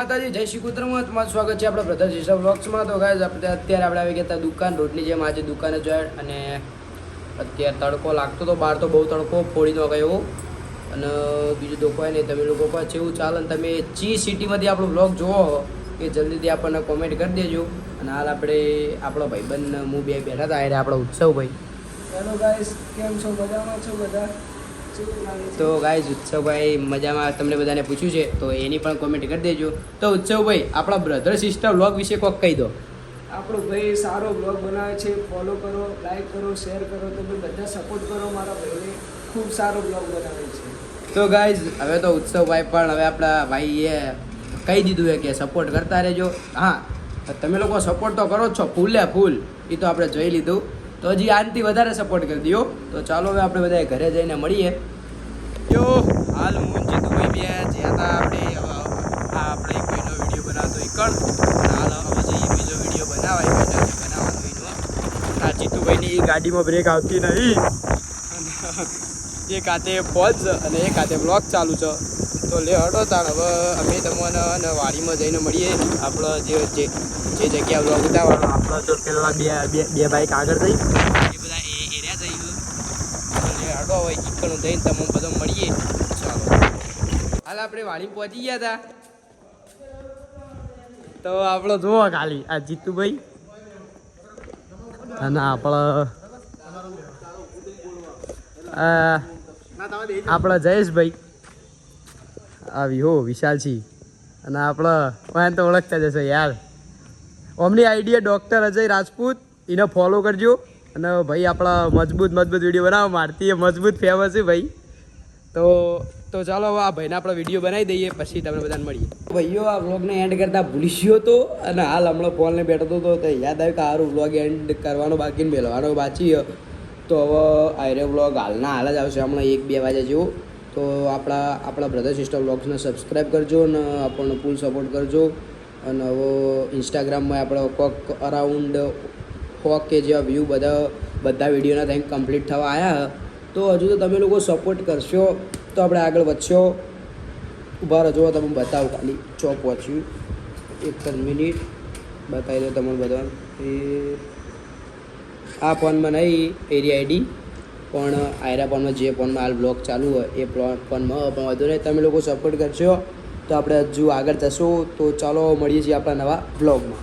માતાજી જય શ્રી કૃષ્ણમાં તમારું સ્વાગત છે આપણા બ્રધર સિસ્ટર વ્લોગ્સમાં. તો ગાઈઝ અત્યારે આપણે આવી ગયા દુકાન રોડની જેમ આજે દુકાને જોયા અને અત્યારે તડકો લાગતો તો બહાર તો બહુ તડકો ફોડી દો ગયો અને બીજું તો કોઈ નહીં. તમે લોકો પાસે એવું ચાલે ને તમે ચી સિટીમાંથી આપણો વ્લોગ જોવો એ જલ્દીથી આપણને કોમેન્ટ કરી દેજો. અને હાલ આપણે આપણો ભાઈબંધ હું બે બેઠા હતા એટલે આપણો ઉત્સવભાઈ. હેલો ગાઈસ, કેમ છો? મજામાં છો બધા? તો ગાઈઝ ઉત્સવભાઈ મજામાં તમને બધાને પૂછ્યું છે તો એની પણ કોમેન્ટ કરી દેજો. તો ઉત્સવભાઈ આપણા બ્રધર સિસ્ટર વ્લોગ વિશે કોક કહી દો. આપણો ભાઈ સારો બ્લોગ બનાવે છે, ફોલો કરો, લાઈક કરો, શેર કરો, તમે બધા સપોર્ટ કરો. મારા ભાઈને ખૂબ સારો બ્લોગ બનાવે છે. તો ગાઈઝ હવે તો ઉત્સવભાઈ પણ હવે આપણા ભાઈએ કહી દીધું છે કે સપોર્ટ કરતા રહેજો. હા, તમે લોકો સપોર્ટ તો કરો જ છો ફૂલે ફૂલ, એ તો આપણે જોઈ લીધું. તો હજી આનાથી વધારે સપોર્ટ કરી દો. તો ચાલો હવે આપણે બધા ઘરે જઈને મળીએ. યો હાલ હું જીતુભાઈ બે જ્યાં હતા આપણે કોઈનો વિડીયો બનાવતો એકણ હાલ હવે જઈએ બીજો વિડીયો બનાવવાનો આ જીતુભાઈની ગાડીમાં બ્રેક આવતી નહીં એક હાથે પહોંચ અને એક હાથે બ્લોગ ચાલુ છે. તો લે હટો તાણ હવે અમે તમને વાડીમાં જઈને મળીએ. આપણો જે જગ્યા બ્લોગ ઉતારવાનો આપણો તો પેલા બે બાઈક આગળ જઈ એ બધા એરિયા જઈશું. હટો હવે ઈકણ જઈને તમે બધો મળીએ. ચાલો હાલ આપણે વાડી પહોંચી ગયા હતા. તો આપણો જુઓ ખાલી આ જીતુભાઈ અને આપણા જયેશભાઈ આવી હો વિશાલજી અને આપણે તો ઓળખતા જશે યાર. ઓમની આઈડિયા ડૉક્ટર અજય રાજપૂત, એને ફોલો કરજો. અને ભાઈ આપણા મજબૂત વિડીયો બનાવો. મારતી મજબૂત ફેમસ છે ભાઈ. તો ચાલો હવે આ ભાઈને આપણે વિડીયો બનાવી દઈએ પછી તમને બધાને મળીએ. ભાઈઓ આ વ્લોગને એન્ડ કરતાં ભૂલી ગયો હતો અને હાલ હમણાં ફોનને બેઠો હતો તો યાદ આવ્યું કે સારું વ્લોગ એન્ડ કરવાનો બાકી ને મેળવાનો બાકી. તો હવે આયરે વ્લોગ હાલના હાલ જ આવશે હમણાં 1-2 વાગ્યા જેવું. તો આપણા બ્રધર સિસ્ટર વ્લોગ્સને સબસ્ક્રાઈબ કરજો અને આપણને ફૂલ સપોર્ટ કરજો. અને હવે ઇન્સ્ટાગ્રામમાં આપણે કોક અરાઉન્ડ 100K જેવા વ્યૂ બધા વિડીયોના થઈને કમ્પ્લીટ થવા આવ્યા. તો હજુ તો તમે લોકો સપોર્ટ કરશો તો આપણે આગળ વધશો. ઊભા રહો, તમે બતાવો ખાલી ચો પહોંચ્યું 1 મિનિટ બતાવી દો તમને બધા. એ આ ફોનમાં નહીં એરિયા આઈડી પણ આયરા ફોનમાં જે ફોનમાં હાલ બ્લોગ ચાલુ હોય એ ફોનમાં પણ વધુ નહીં. તમે લોકો સપોર્ટ કરશો તો આપણે હજુ આગળ જશું. તો ચાલો મળીએ છીએ આપણા નવા બ્લોગમાં.